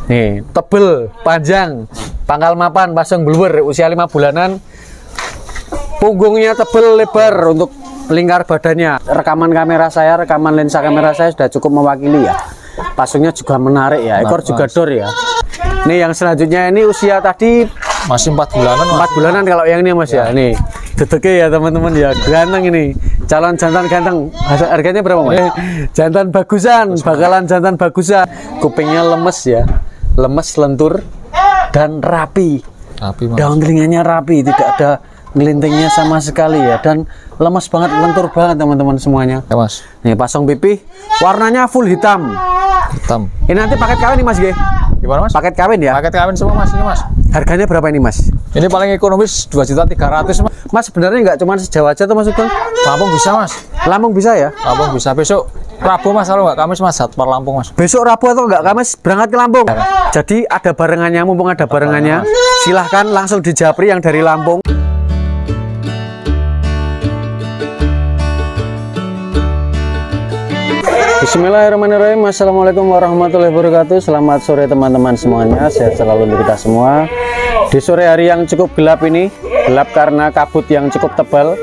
Nih, tebel, panjang, pangkal mapan, pasang bluwer, usia 5 bulanan. Punggungnya tebel, lebar untuk lingkar badannya. Rekaman kamera saya, rekaman lensa kamera saya sudah cukup mewakili ya. Pasungnya juga menarik ya, ekor juga dor ya. Nih yang selanjutnya ini usia tadi masih 4 bulanan. 4 bulanan kalau yang ini Mas ya. Nih, dedeknya ya teman-teman ya, ganteng ini. Calon jantan ganteng. Harganya berapa Mas? Jantan bagusan, bakalan jantan bagusan. Kupingnya lemes ya. Lemes, lentur dan rapi. Daun telinganya rapi, tidak ada ngelintingnya sama sekali ya, dan lemas banget, lentur banget teman-teman semuanya ya Mas. Nih pasang pipih, warnanya full hitam. Ini nanti paket kawin nih Mas G. Gimana Mas? Paket kawin ya? Paket kawin semua Mas, ini Mas. Harganya berapa ini Mas? Ini paling ekonomis 2.300.000 Mas. Mas sebenarnya nggak cuma sejauh aja tuh Mas Sugeng? Lampung bisa Mas. Lampung bisa ya? Lampung bisa, besok Rabu Mas, kalau nggak Kamis Mas, Satpol Lampung Mas. Besok Rabu atau nggak Kamis berangkat ke Lampung ya. Jadi ada barengannya, mumpung ada barengannya, silahkan langsung di Japri yang dari Lampung. Bismillahirrahmanirrahim. Assalamualaikum warahmatullahi wabarakatuh. Selamat sore teman-teman semuanya. Sehat selalu untuk kita semua. Di sore hari yang cukup gelap ini, gelap karena kabut yang cukup tebal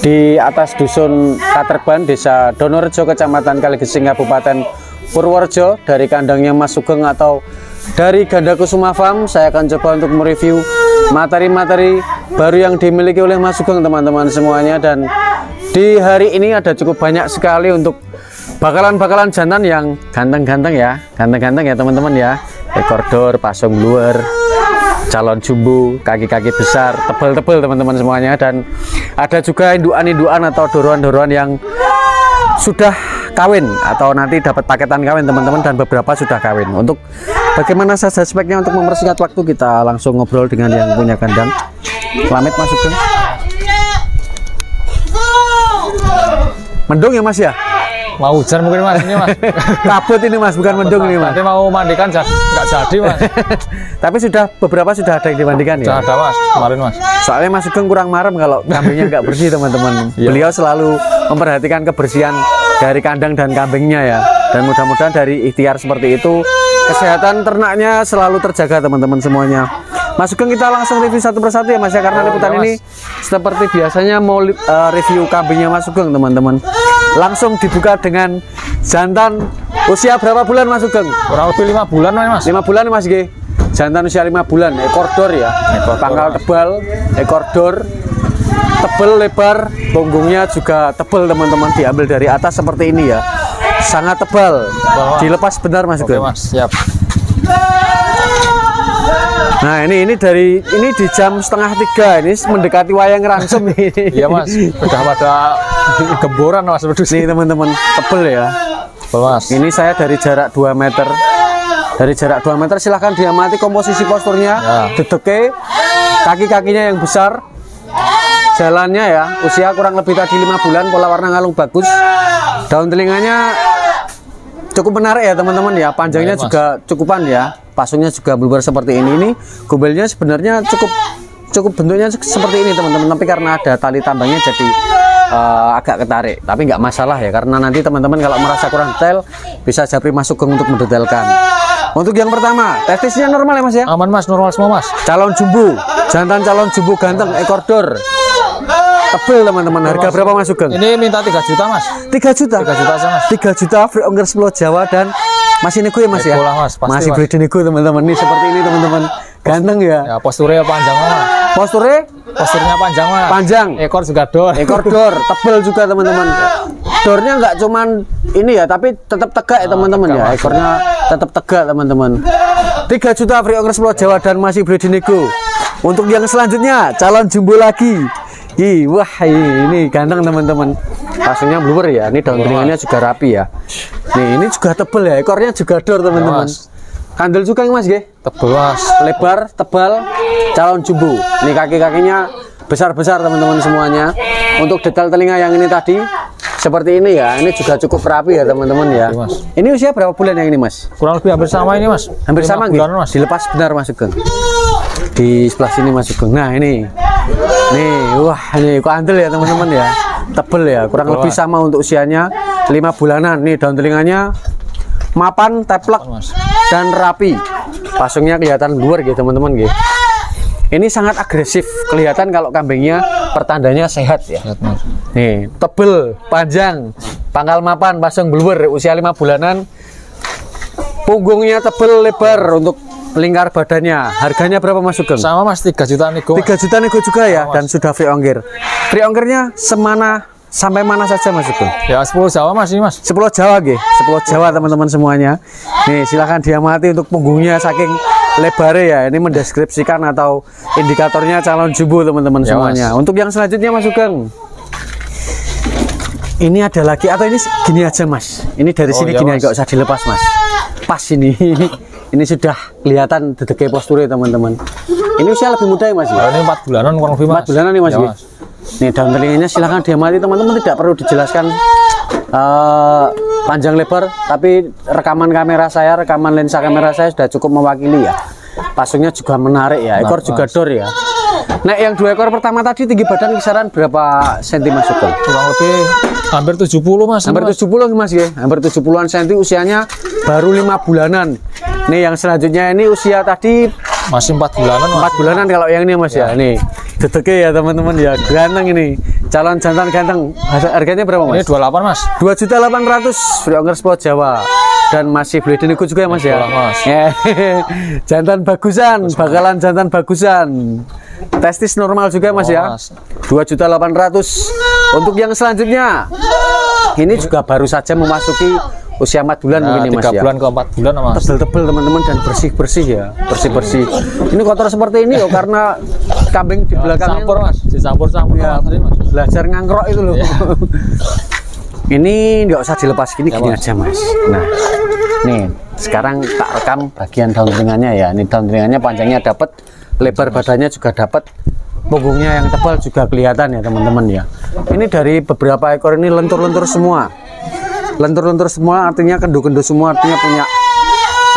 di atas dusun Katerban, Desa Donorejo, Kecamatan Kaligesing, Kabupaten Purworejo. Dari kandangnya Mas Sugeng atau dari Ganda Kusuma Farm, saya akan coba untuk mereview materi-materi baru yang dimiliki oleh Mas Sugeng teman-teman semuanya. Dan di hari ini ada cukup banyak sekali untuk bakalan jantan yang ganteng-ganteng ya, teman-teman ya. Ekor dor, pasang luar, calon jumbo, kaki-kaki besar, tebal-tebal teman-teman semuanya. Dan ada juga induan-induan atau doruan-doruan yang sudah kawin atau nanti dapat paketan kawin teman-teman, dan beberapa sudah kawin. Untuk bagaimana saja speknya, untuk mempersingkat waktu, kita langsung ngobrol dengan yang punya kandang. Pamit Mas Sugeng. Mendung ya Mas ya? Mau hujan mungkin Mas ini Mas. Kabut ini Mas, bukan mendung ini Mas. Nanti mau mandikan nggak jadi Mas. Tapi beberapa sudah ada yang dimandikan ya? Sudah ada Mas, kemarin Mas. Soalnya Mas Sugeng kurang marem kalau kambingnya nggak bersih teman-teman. Beliau selalu memperhatikan kebersihan dari kandang dan kambingnya ya. Dan mudah-mudahan dari ikhtiar seperti itu, kesehatan ternaknya selalu terjaga teman-teman semuanya. Mas Sugeng, kita langsung review satu persatu ya Mas ya, karena liputan ini seperti biasanya mau review kambingnya Mas Sugeng teman-teman. Langsung dibuka dengan jantan usia berapa bulan Mas Sugeng? Kurang lebih 5 bulan Mas. 5 bulan Mas G. Jantan usia 5 bulan, ekor dor ya. Pangkal tebal, ekor dor, tebel, lebar, punggungnya juga tebal teman-teman. Diambil dari atas seperti ini ya. Sangat tebal. Dilepas benar Mas Sugeng. Oke Mas, siap. Nah ini di jam 2:30 ini mendekati wayang ransum ini. Iya Mas, sudah pada gemboran Mas. Nih teman-teman, tebel ya. Tebel Mas. Ini saya dari jarak 2 meter. Dari jarak 2 meter silahkan diamati komposisi posturnya, dedeke, kaki-kakinya yang besar, jalannya ya, usia kurang lebih tadi 5 bulan, pola warna ngalung bagus, daun telinganya cukup menarik ya teman-teman ya, panjangnya juga cukupan ya, pasungnya juga berubah seperti ini. Ini gombelnya sebenarnya cukup bentuknya seperti ini teman-teman, tapi karena ada tali tambangnya jadi agak ketarik, tapi nggak masalah ya, karena nanti teman-teman kalau merasa kurang detail bisa Japri Mas Sugeng untuk mendetailkan. Untuk yang pertama, testisnya normal ya Mas ya? Aman Mas, normal semua Mas. Calon jumbo, jantan calon jumbo ganteng, ekor dor, tebel teman-teman. Harga berapa Mas Sugeng? Ini minta 3 juta Mas. 3 juta? 3 juta aja Mas. 3 juta free ongkir Pulau Jawa, dan masih nego ya Mas ya? Lah, Mas, pasti, masih Mas. boleh dinego teman-teman. Nih seperti ini teman-teman, ganteng ya. Ya posturnya panjang Mas. Posturnya panjang Mas. Panjang. Ekor juga dor. Ekor dor, tebel juga teman-teman. Dornya nggak cuman ini ya, tapi tetap tegak ya teman-teman ya. Ekornya tetap tegak teman-teman. 3 juta free ongkir Pulau Jawa dan masih boleh dinego. Untuk yang selanjutnya, calon jumbo lagi. Wah ini ganteng teman-teman. Pasungnya bluwer ya. Ini daun telinganya juga rapi ya. Nih ini juga tebel ya. Ekornya juga dor teman-teman. Kandel juga Mas G. Tebel Mas. Lebar, tebal, calon jumbo. Ini kaki-kakinya besar-besar teman-teman semuanya. Untuk detail telinga yang ini tadi seperti ini ya. Ini juga cukup rapi ya teman-teman ya. Ini usia berapa bulan yang ini Mas? Kurang lebih hampir sama ini Mas. Hampir sama gitu. Mas. Dilepas benar Mas Sugeng. Di sebelah sini Mas Sugeng. Nah ini. Nih, wah ini kok andel ya teman-teman ya. Tebel ya, kurang lebih sama untuk usianya 5 bulanan. Nih daun telinganya mapan, teplek, dan rapi. Pasungnya kelihatan luar gitu teman-teman gitu. Ini sangat agresif, kelihatan kalau kambingnya pertandanya sehat ya. Nih, tebel, panjang, pangkal mapan, pasung bluwer, usia 5 bulanan. Punggungnya tebel, lebar untuk lingkar badannya. Harganya berapa Mas Sugeng? Sama Mas, 3 juta nego. 3 juta nego juga ya, dan sudah free ongkir. Free ongkirnya sampai mana saja Mas Sugeng? Ya 10 Jawa Mas ini Mas. 10 Jawa nggih, 10 Jawa teman-teman semuanya. Nih, silahkan diamati untuk punggungnya saking lebarnya ya. Ini mendeskripsikan atau indikatornya calon jumbo teman-teman Ya, semuanya. Mas. Untuk yang selanjutnya Mas Sugeng. Ini ada lagi atau ini gini aja Mas. Ini dari sini ya, gini Mas. aja, nggak usah dilepas Mas. Pas ini. Ini sudah kelihatan dedeknya posturnya teman-teman. Ini usia lebih muda ya Mas ya? Ini 4 bulanan kurang lebih Mas. 4 bulanan nih Mas, Ya, ya? Nih daun telinganya silahkan diamati teman-teman, tidak perlu dijelaskan panjang lebar, tapi rekaman kamera saya, rekaman lensa kamera saya sudah cukup mewakili ya. Pasungnya juga menarik ya, ekor juga dor ya. Nah yang 2 ekor pertama tadi tinggi badan kisaran berapa senti Mas Sugeng? Kurang lebih hampir 70 Mas. Hampir 70 Mas ya, hampir 70-an senti, usianya baru 5 bulanan. Nih yang selanjutnya ini usia tadi Masih 4 bulanan Mas. 4 bulanan kalau yang ini Mas ya. Nih dedeknya ya teman-teman ya, ganteng ini, calon jantan ganteng. Harganya berapa Mas? Ini 28 Mas. 2.800.000 free ongkir Pulau Jawa, dan masih boleh dinego juga ya Mas ya. Mas. Jantan bagusan, bakalan jantan bagusan. Testis normal juga Mas ya. 2.800.000. Untuk yang selanjutnya, ini juga baru saja memasuki usia 4 bulan mungkin nih Mas 3 ya. bulan ke 4 bulan Mas. Tebel-tebel teman-teman dan bersih-bersih ya, bersih-bersih. Ini kotor seperti ini loh karena kambing di belakangnya Campur Mas, dicampur-campur ya, Mas, tadi, Mas. belajar ngangkrok itu loh. Ini nggak usah dilepas gini, Ya, gini Mas. aja Mas. Nah, nih sekarang tak rekam bagian daun telinganya ya. Ini daun telinganya panjangnya dapat, lebar badannya juga dapat, punggungnya yang tebal juga kelihatan ya teman-teman ya. Ini dari beberapa ekor ini lentur-lentur semua. Lentur-lentur semua artinya kendo-kendo semua, artinya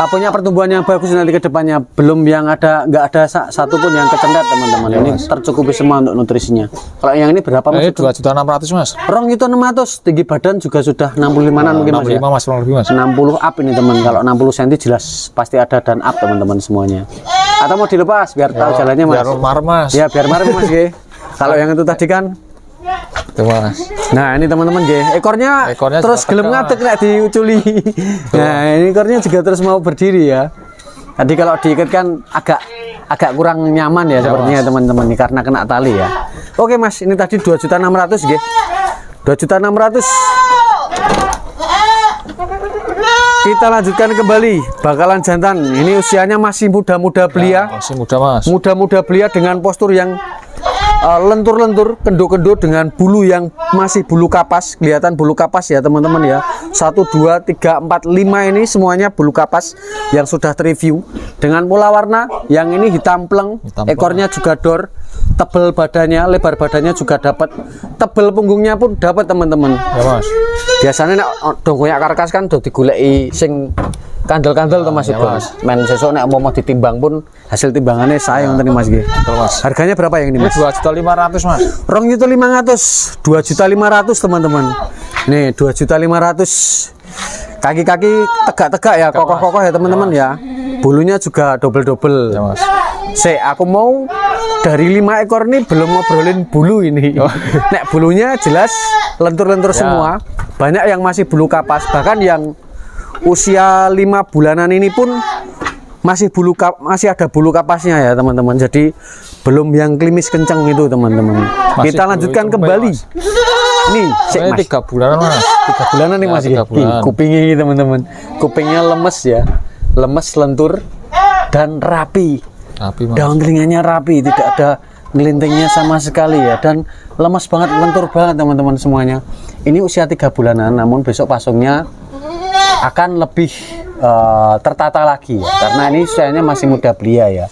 punya pertumbuhan yang bagus nanti ke depannya. Belum yang nggak ada satu pun yang kecendet teman-teman. Ini tercukupi semua untuk nutrisinya. Kalau yang ini berapa Mas? Ini 2.600.000 Mas. Rong itu 600, tinggi badan juga sudah 65-an mungkin Mas ya. 65 Mas kurang lebih Mas. 60 up ini teman. Kalau 60 cm jelas pasti ada dan up teman-teman semuanya. Atau mau dilepas biar tahu jalannya Mas. Biar marem Mas. Ya biar marem Mas ya. Kalau yang itu tadi kan. Tuh Mas. Nah ini teman-teman ya, ekornya terus juga gelem tegak, ngadeg nek diuculi. Nah ini ekornya juga terus mau berdiri ya. Tadi kalau diikat kan agak kurang nyaman ya, sepertinya teman-teman ini karena kena tali ya. Oke Mas, ini tadi 2.600.000 nggih. 2.600.000. Kita lanjutkan kembali, bakalan jantan. Ini usianya masih muda-muda belia. Masih muda Mas. Muda-muda belia dengan postur yang lentur-lentur, kendo-kendo dengan bulu yang masih bulu kapas, kelihatan bulu kapas ya teman-teman ya. 1, 2, 3, 4, 5 ini semuanya bulu kapas yang sudah terreview dengan pola warna. Yang ini hitam pleng, ekornya juga dor, tebel badannya, lebar badannya juga dapat, tebel punggungnya pun dapat teman-teman. Ya Mas. Biasanya nek dongkoyak karkas kan do digoleki sing kandel-kandel Mas ya, itu. Men sesuk nek mau ditimbang pun hasil timbangannya saya ngoten Mas nggih. Betul Mas. Harganya berapa yang ini Mas? 2.500.000 Mas. 2.500.000, 2.500.000 teman-teman. Nih 2.500.000. Kaki-kaki tegak-tegak ya, kokoh-kokoh ya teman-teman ya. Bulunya juga double-double. Ya Mas. Aku mau dari 5 ekor ini belum ngobrolin bulu ini. Nek bulunya jelas lentur-lentur semua. Banyak yang masih bulu kapas, bahkan yang usia 5 bulanan ini pun masih ada bulu kapasnya ya teman-teman. Jadi belum yang klimis kenceng itu teman-teman. Kita lanjutkan kembali. Nih, Mas. 3 bulanan Mas. 3 bulanan nih Ya, Mas. 3 bulan. Kupingnya ini teman-teman. Kupingnya lemes ya. Lemes, lentur dan rapi. Tapi Mas. Daun telinganya rapi, tidak ada ngelintingnya sama sekali ya, dan lemas banget, lentur banget teman-teman semuanya. Ini usia 3 bulanan, namun besok pasungnya akan lebih tertata lagi ya, karena ini usianya masih muda belia ya.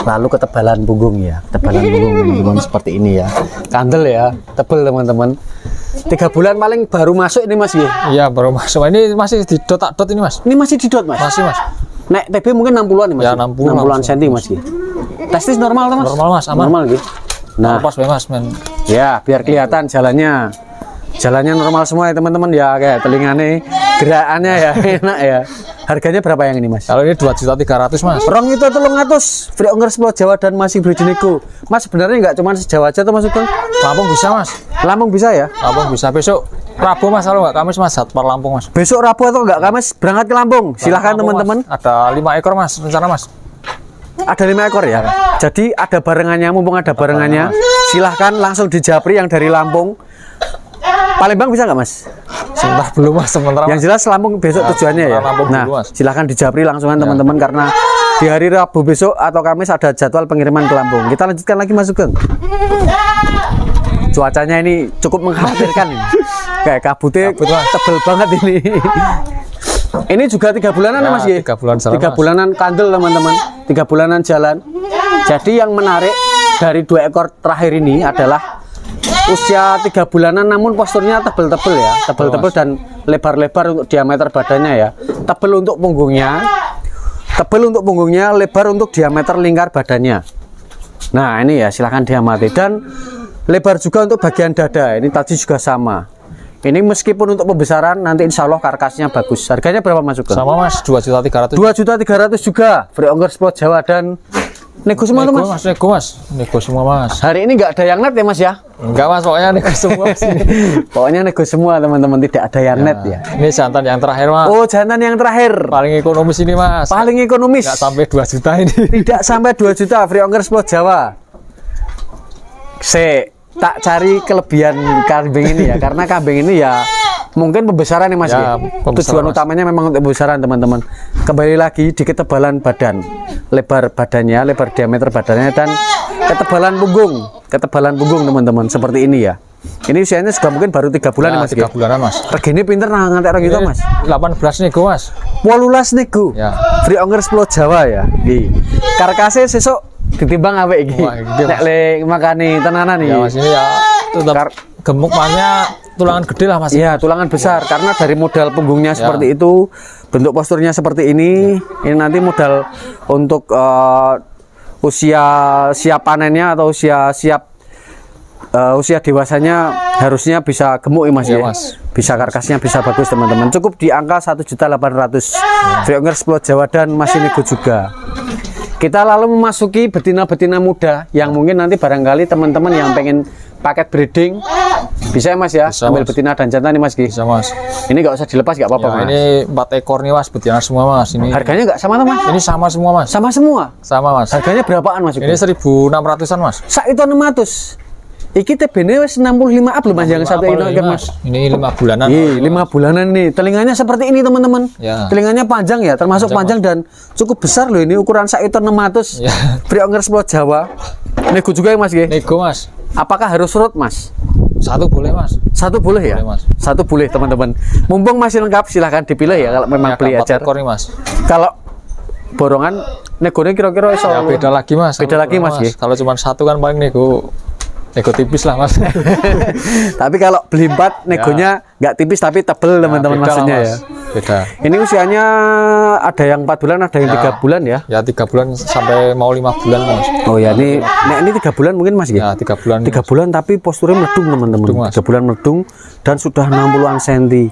Lalu ketebalan punggung ya, ketebalan punggung teman-teman seperti ini ya, kandel ya, tebel teman-teman. 3 bulan paling baru masuk ini Mas ya. Iya baru masuk. Ini masih di dot ini Mas. Ini masih di dot Mas. Masih Mas. Nek TB mungkin 60-an nih Mas. Ya 60 60-an cm Mas ya. Testis normal Mas. Normal Mas, aman. Normal gitu. Nah, Pas Mas men. ya biar kelihatan jalannya normal semua ya teman-teman ya, kayak telingane Gerakannya ya enak ya. Harganya berapa yang ini mas? Kalau ini 2.300.000 mas. Rong itu 300 Free Ongkir Pulau Jawa dan masih beli di nego. Mas sebenarnya nggak cuma sejawa aja tuh Mas Sugeng? Lampung bisa mas. Lampung bisa ya? Lampung bisa. Besok Rabu mas, kalau nggak Kamis mas, Satpar Lampung mas. Besok Rabu atau nggak Kamis berangkat ke Lampung? Silahkan teman-teman. Ada 5 ekor mas rencana mas. Ada 5 ekor ya? Jadi ada barengannya, mumpung ada barengannya. Silahkan langsung di Japri yang dari Lampung. Palembang bisa nggak mas? Sebentar belum mas, sementara Yang jelas Lampung besok tujuannya ya. Nah, silahkan di Japri langsungan teman-teman karena di hari Rabu besok atau Kamis ada jadwal pengiriman ke Lampung. Kita lanjutkan lagi Mas Sugeng. Cuacanya ini cukup mengkhawatirkan ini. Kayak kabutnya tebel banget ini. Ini juga 3 bulanan ya, Mas ya? 3 bulan jalan, 3 bulanan kandel teman-teman. 3 bulanan jalan. Jadi yang menarik dari 2 ekor terakhir ini adalah usia 3 bulanan namun posturnya tebel-tebel ya, tebel-tebel dan lebar-lebar untuk diameter badannya ya. Tebel untuk punggungnya, lebar untuk diameter lingkar badannya. Nah ini ya silahkan diamati, dan lebar juga untuk bagian dada. Ini tadi juga sama. Ini meskipun untuk pembesaran nanti insya Allah karkasnya bagus. Harganya berapa Mas Sugeng? Sama mas, 2.300.000. 2.300.000 juga. Free Ongkir Pulau Jawa dan nego semua tuh mas. Nego semua mas. Hari ini nggak ada yang net ya mas ya? Enggak mas, pokoknya nego semua mas. Pokoknya nego semua teman-teman, tidak ada yang net ya. Ini jantan yang terakhir mas. Oh jantan yang terakhir. Paling ekonomis ini mas. Paling ekonomis. Nggak sampai 2 juta ini. Tidak sampai 2 juta Free Ongkir Pulau Jawa. Tak cari kelebihan kambing ini ya, karena kambing ini ya mungkin pembesaran ya mas ya. Tujuan utamanya memang untuk pembesaran teman-teman. Kembali lagi di ketebalan badan, lebar badannya, lebar diameter badannya, dan ketebalan punggung teman-teman seperti ini ya. Ini usianya juga mungkin baru 3 bulan ya, mas 3 bulanan mas. Regini pinter nah ngantek orang gitu mas. 18 nego mas. 18 nego Ya. Free Ongkir Pulau Jawa ya. Karkasnya sesuk ditimbang apa iki? Nek le makani tenanan iki. Ya mas, ini ya tetap gemuk masnya, tulangan gede lah mas. Iya, tulangan besar karena dari modal punggungnya seperti itu, bentuk posturnya seperti ini. Ini nanti modal untuk usia siap panennya atau usia dewasanya harusnya bisa gemuk ya mas ya. Mas. Bisa karkasnya bisa bagus teman-teman. Cukup di angka 1.800.000. Free Ongkir Pulau Jawa dan masih nego juga. Kita lalu memasuki betina-betina muda yang mungkin nanti barangkali teman-teman yang pengen paket breeding bisa ya mas ya, bisa, ambil mas. betina dan jantan nih mas Ki. Bisa mas. Ini nggak usah dilepas nggak apa-apa Ya, mas. ini 4 ekor nih mas, betina semua mas. Ini Harganya nggak sama tuh mas? Ini sama semua mas. Sama semua. Sama mas. Harganya berapaan mas? Ini 1.600-an mas. Sak itu 600. Iki TB-nya wis 65 up loh mas, yang satu ini mas. Ini 5 bulanan. Iya, 5 bulanan nih. Telinganya seperti ini teman-teman. Ya. Telinganya panjang ya, termasuk panjang dan cukup besar loh ini, ukuran sak itu 600. Ya. Free Ongkir Pulau Jawa. Nego juga ya mas Ki? Nego mas. Apakah harus surut mas? Satu boleh mas. Satu boleh ya? Boleh, mas. Satu boleh teman-teman. Mumpung masih lengkap silahkan dipilih ya kalau memang beli 4 ajar. ekor nih mas. Kalau borongan negonya kira-kira iso Ya, beda lagi mas. Beda lagi mas ya? Kalau cuma satu kan paling nego tipis lah mas. Tapi kalau beli 4 negonya nggak tipis tapi tebel teman-teman beda maksudnya lah, ya. mas. Beda. Ini usianya ada yang 4 bulan, ada yang 3 bulan ya. Ya 3 bulan sampai mau 5 bulan mas. Oh ya, ini 3 bulan mungkin mas ya. Ya 3 bulan. 3 bulan tapi posturnya meledung teman-teman. 3 bulan meledung dan sudah 60-an senti.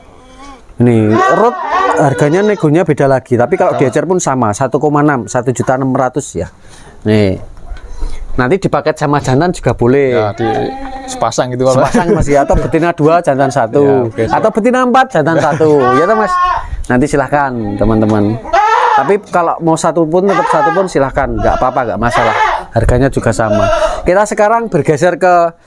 Ini rot harganya negonya beda lagi, tapi kalau diecer pun sama 1,6, 1.600.000 ya. Nih. Nanti dipaket sama jantan juga boleh. Ya di sepasang gitu kalau. Sepasang mas ya, atau betina 2 jantan 1 Ya, okay, atau betina 4 jantan 1 ya toh mas. Nanti silahkan teman-teman. Tapi kalau mau satu pun tetap satu pun silahkan, nggak apa-apa, nggak masalah. Harganya juga sama. Kita sekarang bergeser ke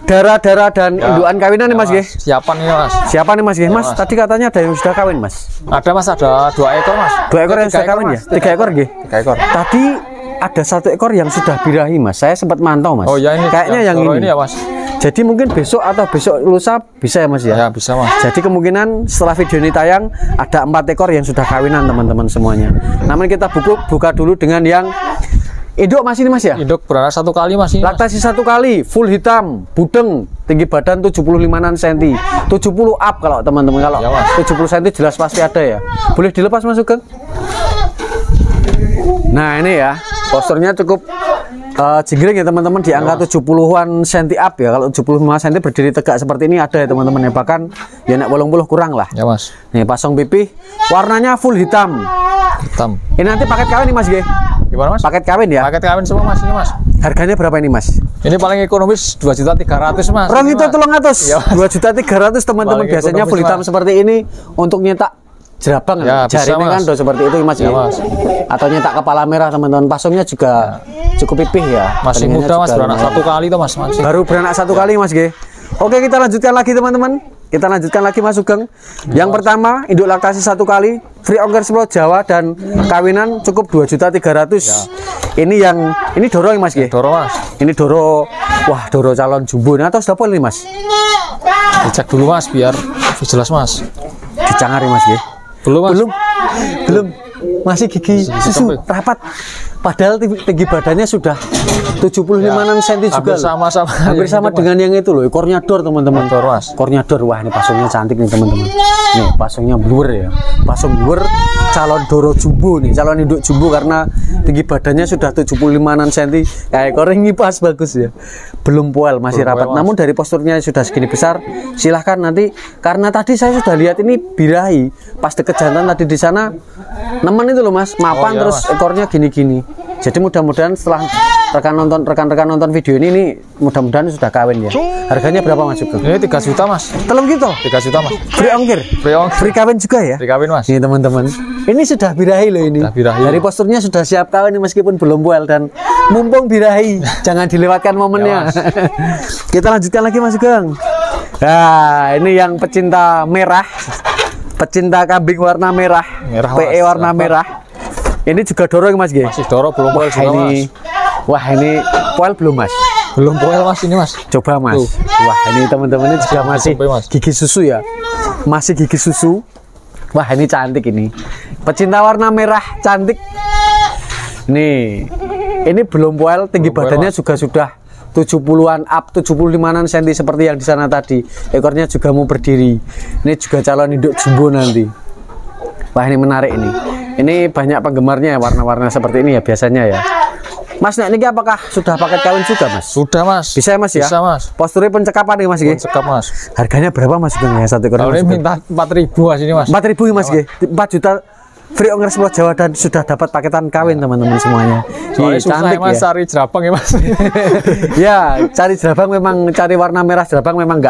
darah-darah dan indukan kawinan nih mas ya. Siapan ini mas. Siapa nih mas ya? Mas, tadi katanya ada yang sudah kawin mas. Ada mas, ada 2 ekor mas. 2 ekor yang sudah kawin ya? 3 ekor ya? 3 ekor. Tadi ada 1 ekor yang sudah birahi mas. Saya sempat mantau mas. Oh ya, ini kayaknya yang ini ya mas. Jadi mungkin besok atau besok lusa bisa ya mas ya? Ya bisa mas. Jadi kemungkinan setelah video ini tayang ada 4 ekor yang sudah kawinan teman-teman semuanya. Namun kita buka dulu dengan yang induk mas ini mas ya? Induk beranak 1 kali mas ini. Laktasi 1 kali, full hitam, budeng, tinggi badan 75 cm, 70 up kalau teman-teman. Kalau Ya, mas. 70 cm jelas pasti ada ya. Boleh dilepas mas Sugeng? Nah ini ya, posturnya cukup Jinggring ya teman-teman, di angka 70-an cm up ya. Kalau 75 cm berdiri tegak seperti ini ada ya teman-teman ya, bahkan ya nek 80 kurang lah Ya Mas. nih. Pasang pipih warnanya full hitam. Ini nanti paket kawin nih Mas G. Gimana Mas? Paket kawin ya. Paket kawin semua Mas ini Mas. Harganya berapa ini Mas? Ini paling ekonomis 2.300.000 Mas. Rong itu 300. Ya, Mas. 2.300.000 teman-teman. Paling Biasanya full ekonomis, hitam Mas. seperti ini untuk nyetak jerabang Ya, bisa, jari ini kan Mas. do seperti itu Mas Ya, ya. Mas. Atau nyetak kepala merah teman-teman. Pasungnya juga cukup pipih ya. Masih Telinganya muda Mas, juga beranak lumayan. 1 kali tuh Mas. Masih. Baru beranak 1 kali Mas G. Oke, kita lanjutkan lagi teman-teman. Kita lanjutkan lagi Mas Sugeng. Yang pertama induk laktasi 1 kali, free ongkir Pulau Jawa dan kawinan cukup 2.300.000. Ini doro ya Mas G. Doro Mas. Ini doro, wah doro calon jumbo. Nah, atau sudah ini Mas? Dicek dulu Mas biar jelas Mas. Dicangari Mas G. Belum Mas. Belum. Masih gigi susu rapat. Padahal tinggi badannya sudah 75 cm juga. Hampir loh. sama-sama. Hampir sama dengan yang itu loh, ekornya dor teman-teman. Dor, Mas. Ekornya dor. Wah, ini pasungnya cantik nih teman-teman. Nih, pasungnya bluer ya. Pasung bluer calon doro jumbo nih, calon induk jumbo karena tinggi badannya sudah 75 cm. Kayak ekornya ini pas bagus ya. Belum poel, masih Belum rapat. poel, Mas. Namun dari posturnya sudah segini besar, silahkan nanti karena tadi saya sudah lihat ini birahi. Pas deket jantan tadi di sana nemen itu loh Mas, mapan iya, terus Mas. ekornya gini-gini. Jadi mudah-mudahan setelah rekan-rekan nonton video ini mudah-mudahan sudah kawin ya. Harganya berapa Mas Sugeng? Ini 3 juta Mas. Telung gitu. 3 juta Mas. Free ongkir. Free ongkir. Free kawin juga ya. Dikawin Mas. Nih teman-teman. Ini sudah birahi loh ini. Sudah birahi. Dari posturnya sudah siap kawin meskipun belum poel dan mumpung birahi, jangan dilewatkan momennya. Ya, Mas. Kita lanjutkan lagi Mas Sugeng. Nah, ini yang pecinta merah. Pecinta kambing warna merah. Merah, PE Mas. warna merah. Ini juga dorong Mas G. Masih doro belum poel juga Mas. Wah ini poel belum Mas? Belum poel Mas ini Mas. Coba Mas. Tuh. Wah ini teman-teman ini juga masih sampai, Mas. gigi susu ya. Masih gigi susu. Wah ini cantik ini. Pecinta warna merah cantik. Nih. Ini belum poel, tinggi Belum poel, badannya Mas. juga sudah 70-an up, 75-an cm seperti yang di sana tadi. Ekornya juga mau berdiri. Ini juga calon induk jumbo nanti. Wah ini menarik ini. Ini banyak penggemarnya warna-warna seperti ini ya biasanya ya. Mas, nah ini apakah sudah paket kawin juga Mas? Sudah Mas. Bisa ya Mas ya? Bisa Mas. Posturnya pencekapan nih Mas G. Cekap Mas. Harganya berapa Mas Sugeng ya satu ekor? Kalau Mas ini Sugeng? minta 4.000 Mas ini Mas. 4.000 ya Mas G. 4 juta free ongkir Pulau Jawa dan sudah dapat paketan kawin teman-teman semuanya. Soalnya Ih, susah cantik Mas ya. cari jerapang ya Mas. Ya, cari jerabang memang cari warna merah jerabang memang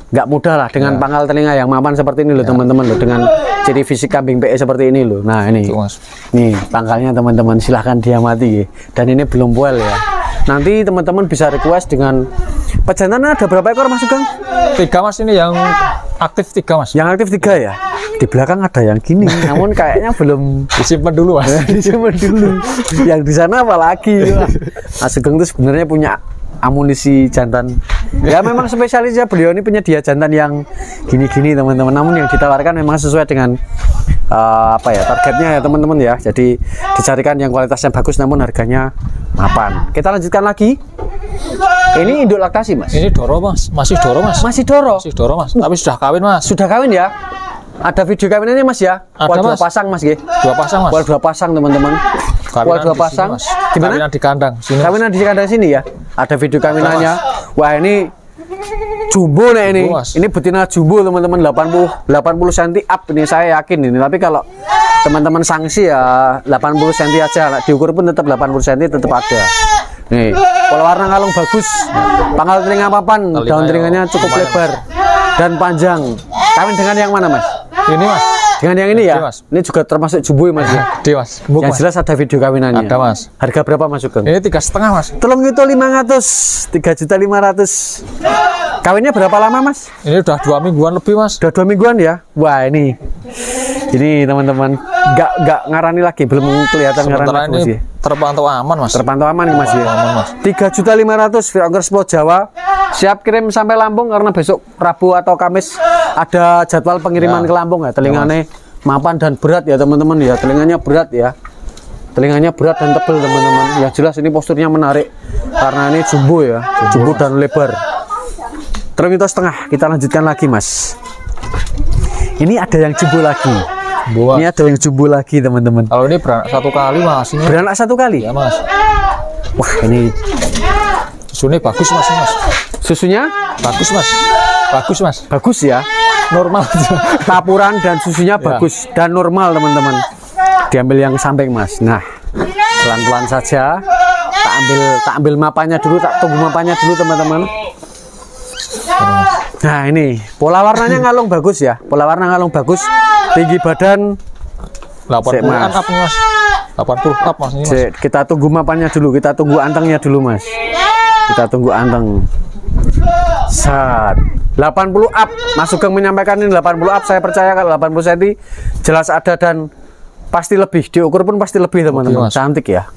nggak mudah lah dengan pangkal telinga yang mapan seperti ini loh teman-teman loh, dengan ciri fisik kambing PE seperti ini loh. Nah ini, Tuh, Mas. nih pangkalnya teman-teman silahkan diamati ya. Dan ini belum poel ya. Nanti teman-teman bisa request dengan pejantan. Ada berapa ekor Mas Sugeng? 3 Mas ini yang aktif 3 Mas. Yang aktif 3 ya. Di belakang ada yang gini, namun kayaknya belum Disimpan dulu Mas. disimpan dulu. Yang di sana apalagi? Mas Sugeng itu sebenarnya punya amunisi jantan. Ya memang spesialisnya beliau ini penyedia jantan yang gini-gini teman-teman. Namun yang ditawarkan memang sesuai dengan apa ya targetnya ya teman-teman ya. Jadi dicarikan yang kualitasnya bagus namun harganya mapan. Kita lanjutkan lagi. Ini induk laktasi Mas. Ini doro Mas. Masih doro Mas. Masih doro. Masih doro Mas. Tapi sudah kawin Mas. Sudah kawin ya? Ada video kawinannya Mas ya? Ada, Poel 2 Mas. pasang Mas G. 2 pasang Mas. Poel 2 pasang teman-teman. Poel 2 Kawinan di pasang. sini, Mas. Gimana? Kawinan di kandang sini. Mas. Kawinan di kandang sini ya? Ada video kawinannya. Wah ini jumbo nih ini. Jumbo, Mas. Ini betina jumbo teman-teman 80 cm up ini saya yakin ini. Tapi kalau teman-teman sanksi ya 80 cm aja. Nah, diukur pun tetap 80 cm tetap ada. Nih, kalau warna kalung bagus, pangkal telinga papan, Telinga daun ya, telinganya cukup lumayan, lebar dan panjang. Kawin dengan yang mana Mas? Ini Mas. Dengan yang ini ya? Gede, Mas. Ini juga termasuk jumbo ya Mas ya? Gede Mas. Gemuk, Yang Mas. jelas ada video kawinannya. Ada, Mas. Harga berapa Mas Sugeng? Ini 3,5 Mas. Telung itu 500, 3.500.000. Kawinnya berapa lama Mas? Ini udah 2 mingguan lebih Mas. Udah 2 mingguan ya? Wah ini teman-teman nggak ngarani lagi, belum kelihatan ngarani Sementara lagi Mas ini ya. terpantau aman Mas. Terpantau aman nih Mas ya. Aman Mas. 3.500.000 free ongkir Pulau Jawa. Siap kirim sampai Lampung karena besok Rabu atau Kamis ada jadwal pengiriman Ya. ke Lampung ya. Telinganya mapan dan berat ya teman-teman ya. Telinganya berat ya. Telinganya berat dan tebal teman-teman. Yang jelas ini posturnya menarik karena ini jumbo ya. Jumbo dan lebar. Terus itu setengah. Kita lanjutkan lagi Mas. Ini ada yang jumbo lagi. Buat. Ini ada yang jumbo lagi teman-teman. Kalau ini beranak 1 kali Mas. Ini Beranak 1 kali. ya Mas. Wah, ini Susunya bagus mas, ini, mas. susunya Bagus mas. Bagus mas. bagus ya. Normal. Tapuran dan susunya bagus dan normal teman-teman. Diambil yang samping mas. Nah, pelan-pelan saja. Tak ambil mapanya dulu, tak tunggu mapanya dulu teman-teman. Nah ini pola warnanya ngalung bagus ya. Pola warna ngalung bagus. Tinggi badan 80 Mas. up nih mas. 80 up mas ini mas. Kita tunggu mapannya dulu. Kita tunggu antengnya dulu mas. Kita tunggu anteng. Sat 80 up. Mas Sugeng menyampaikan ini 80 up. Saya percaya kalau 80 cm jelas ada dan pasti lebih. Diukur pun pasti lebih teman-teman. Cantik ya.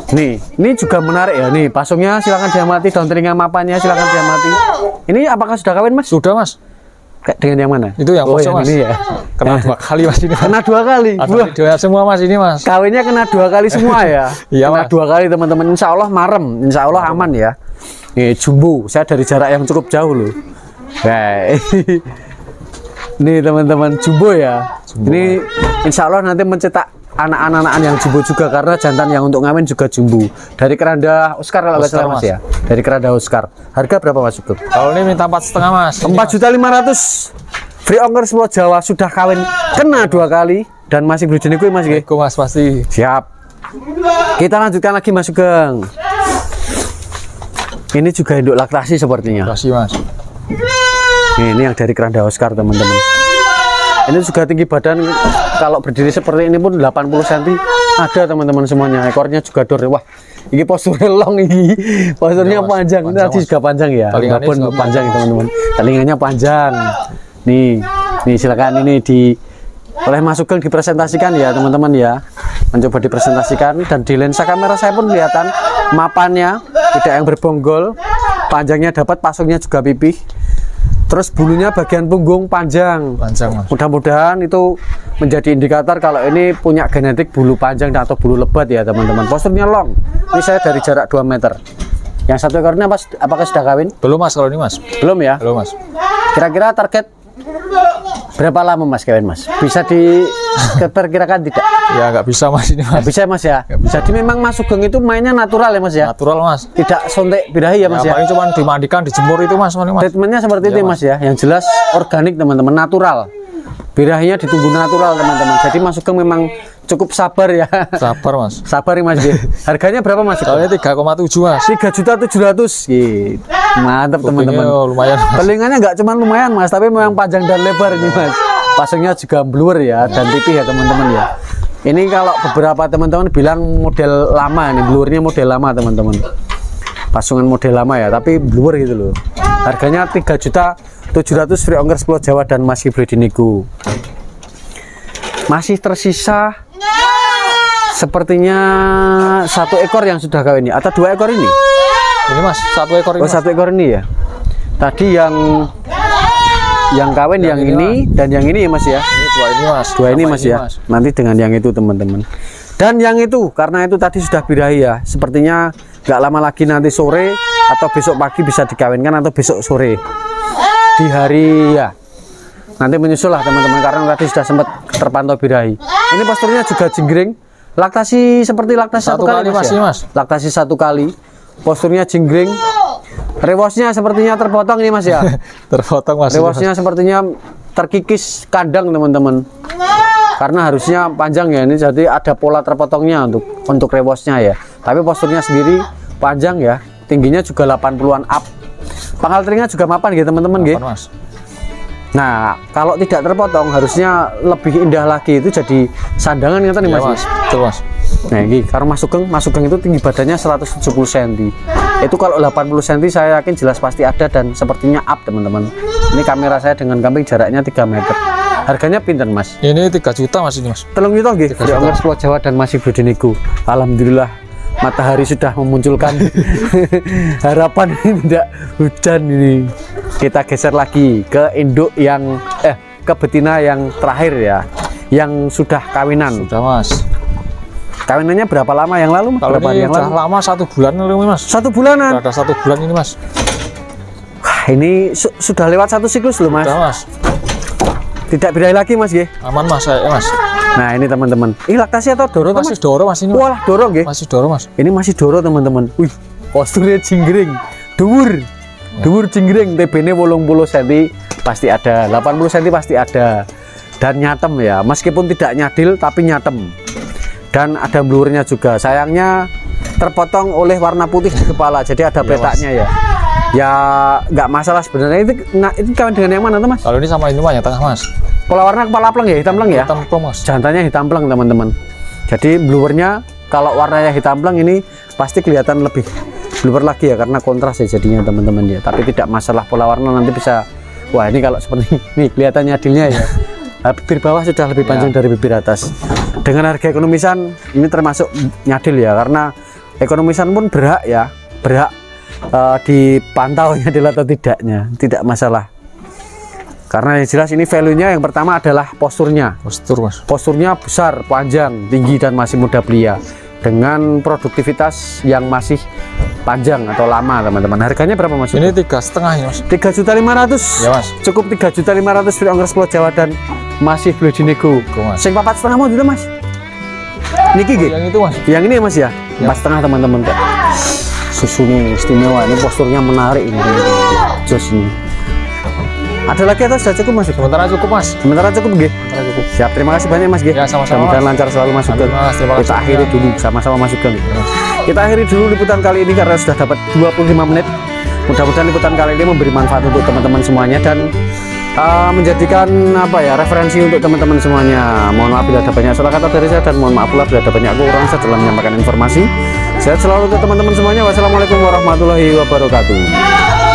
Nih, ini juga menarik ya. Nih, pasungnya silakan diamati, daun telinga mapannya silakan diamati. Ini apakah sudah kawin, Mas? Sudah, Mas. Kayak dengan yang mana? Itu yang pasung, Mas. Ini ya. Kena 2 kali, Mas ini. Kena 2 kali. Ada semua, Mas ini, Mas. Kawinnya kena 2 kali semua ya. Iya, kena Mas. 2 kali teman-teman. Insya Allah marem, insya Allah aman ya. Nih, jumbo. Saya dari jarak yang cukup jauh loh. Nah, nih teman-teman jumbo ya. Jumbo, ini insya Allah nanti mencetak anak-anak yang jumbo juga karena jantan yang untuk ngamen juga jumbo dari keranda Oscar kalau nggak salah mas ya, dari keranda Oscar. Harga berapa mas Sugeng? Kalau ini minta 4,5 mas. 4.500.000 free ongkir Pulau Jawa, sudah kawin kena 2 kali dan masih berjenis gue mas G. Mas pasti siap. Kita lanjutkan lagi mas Sugeng. Ini juga induk laktasi sepertinya. Kasih mas. Ini yang dari keranda Oscar teman-teman. Ini juga tinggi badan, kalau berdiri seperti ini pun 80 cm ada teman-teman semuanya. Ekornya juga dor. Wah, ini posturnya long ini. Posturnya panjang. Ini tadi juga panjang ya. Walaupun panjang teman-teman. Telinganya panjang. Nih silakan ini oleh Mas Sugeng dipresentasikan ya teman-teman ya. Mencoba dipresentasikan dan di lensa kamera saya pun kelihatan mapannya tidak yang berbonggol. Panjangnya dapat, pasungnya juga pipih. Terus bulunya bagian punggung panjang. Mudah-mudahan itu menjadi indikator kalau ini punya genetik bulu panjang atau bulu lebat ya teman-teman. Posturnya long. Ini saya dari jarak 2 meter. Yang satu ekornya apakah sudah kawin? Belum mas kalau ini mas. Belum ya? Belum mas. Kira-kira target berapa lama mas kawin mas? Bisa diperkirakan tidak? Ya nggak bisa mas ini mas. Nggak bisa mas ya? Jadi memang Mas Sugeng itu mainnya natural ya mas ya? Natural mas. Tidak sontek birahi ya mas ya? Paling cuma dimandikan, dijemur itu mas. Treatmentnya seperti itu mas ya? Yang jelas organik teman-teman, natural. Birahinya ditunggu natural teman-teman. Jadi Mas Sugeng memang cukup sabar ya. Sabar mas. Sabar ya mas. Harganya berapa mas? Kalau ini 3,7 mas. 3.700.000. Mantap teman-teman. Lumayan. Telinganya nggak cuma lumayan mas, tapi memang panjang dan lebar ini mas. Pasungnya juga blur ya dan tipih ya teman-teman ya. Ini kalau beberapa teman-teman bilang model lama, ini blurnya model lama teman-teman. Pasungan model lama ya, tapi blur gitu loh. Harganya 3.700.000 free ongkir Pulau Jawa dan masih breeding-nego. Masih tersisa sepertinya 1 ekor yang sudah kawin ini atau 2 ekor ini? Ini mas, 1 ekor ini. Oh, 1 ekor ini ya. Tadi yang kawin yang ini mas. Dan yang ini ya mas ya. Ini 2 ini mas. 2 ini mas ya. Mas. Nanti dengan yang itu teman-teman. Dan yang itu karena itu tadi sudah birahi ya. Sepertinya nggak lama lagi nanti sore atau besok pagi bisa dikawinkan atau besok sore di hari ya. Nanti menyusul lah teman-teman karena tadi sudah sempat terpantau birahi. Ini posturnya juga jingkring. Laktasi seperti laktasi 1 kali mas, ya? Mas. Laktasi 1 kali. Posturnya jingkring. Rewosnya sepertinya terpotong ini mas ya. Terpotong mas. Rewosnya sepertinya terkikis kandang teman-teman. Karena harusnya panjang ya ini, jadi ada pola terpotongnya untuk rewosnya ya. Tapi posturnya sendiri panjang ya. Tingginya juga 80-an up. Pangkal telinga juga mapan gitu teman-teman gitu. Nah, kalau tidak terpotong harusnya lebih indah lagi, itu jadi sandangan kata nih mas. Mas. Betul mas. Nah ini karena Mas Sugeng itu tinggi badannya 170 cm. Itu kalau 80 cm saya yakin jelas pasti ada dan sepertinya up teman-teman. Ini kamera saya dengan kambing jaraknya 3 meter. Harganya pinten mas? Ini 3 juta mas ini mas. Telung juta gitu. Free ongkir Pulau Jawa dan masih breeding-nego. Alhamdulillah matahari sudah memunculkan harapan tidak hujan ini. Kita geser lagi ke induk yang ke betina yang terakhir ya, yang sudah kawinan. Sudah mas. Kawinannya berapa lama yang lalu? Kalau berapa ini yang lalu? Lama 1 bulan lalu mas. 1 bulanan. Sudah ada 1 bulan ini mas. Wah, ini sudah lewat 1 siklus loh mas. Sudah mas. Tidak birahi lagi mas ya? Aman mas, mas. Nah ini teman-teman, ini laktasi atau doro Masih Mas? doro Mas ini. Mas. Walah doro nggih. Masih doro Mas. Ini masih doro teman-teman. Wih, posturnya jinggring, dhuwur jinggring, TB-ne 80 cm pasti ada, 80 cm pasti ada, dan nyatem ya, meskipun tidak nyadil tapi nyatem, dan ada blurnya juga. Sayangnya terpotong oleh warna putih di kepala, jadi ada petaknya ya. Ya nggak masalah sebenarnya. Itu kawin dengan yang mana tuh Mas? Kalau ini sama ini Mas yang tengah Mas. Pola warna kepala pleng ya, hitam pleng ya. Hitam plong Mas. Jantannya hitam pleng teman-teman. Jadi blowernya kalau warnanya hitam pleng ini pasti kelihatan lebih blower lagi ya, karena kontras ya jadinya teman-teman ya. Tapi tidak masalah, pola warna nanti bisa. Wah ini kalau seperti ini kelihatannya adilnya ya. Bibir bawah sudah lebih panjang dari bibir atas. Dengan harga ekonomisan ini termasuk nyadil ya, karena ekonomisan pun berhak ya, berhak dipantau nyadil atau tidaknya, tidak masalah. Karena yang jelas ini value-nya yang pertama adalah posturnya. Postur Mas. Posturnya besar, panjang, tinggi, dan masih muda belia dengan produktivitas yang masih panjang atau lama teman-teman. Harganya berapa Mas? Ini 3,5 ini Mas. 3.500.000 Ya Mas. cukup 3.500.000 free ongkos Pulau Jawa dan masih boleh dinego. Mas. Sing 4,5 mau itu Mas? Niki Oh, nggih? yang itu Mas. Yang ini ya Mas ya? 4,5 teman-teman. Susu nih istimewa, ini posturnya menarik ini. Jos ini. Ada lagi atau sudah cukup Mas? Sementara cukup Mas. Sementara cukup nggih? Sementara cukup. Siap, terima kasih banyak Mas nggih. Ya, sama-sama, Mudah-mudahan Mas. lancar selalu Mas Sugeng. Amin, Mas. Terima kasih. Kita akhiri dulu, sama-sama Mas Sugeng. Kita akhiri dulu liputan kali ini karena sudah dapat 25 menit. Mudah-mudahan liputan kali ini memberi manfaat untuk teman-teman semuanya dan menjadikan apa ya, referensi untuk teman-teman semuanya. Mohon maaf bila ada banyak salah kata dari saya, dan mohon maaf pula bila ada banyak kekurangan saya dalam menyampaikan informasi. Sehat selalu untuk teman-teman semuanya. Wassalamualaikum warahmatullahi wabarakatuh.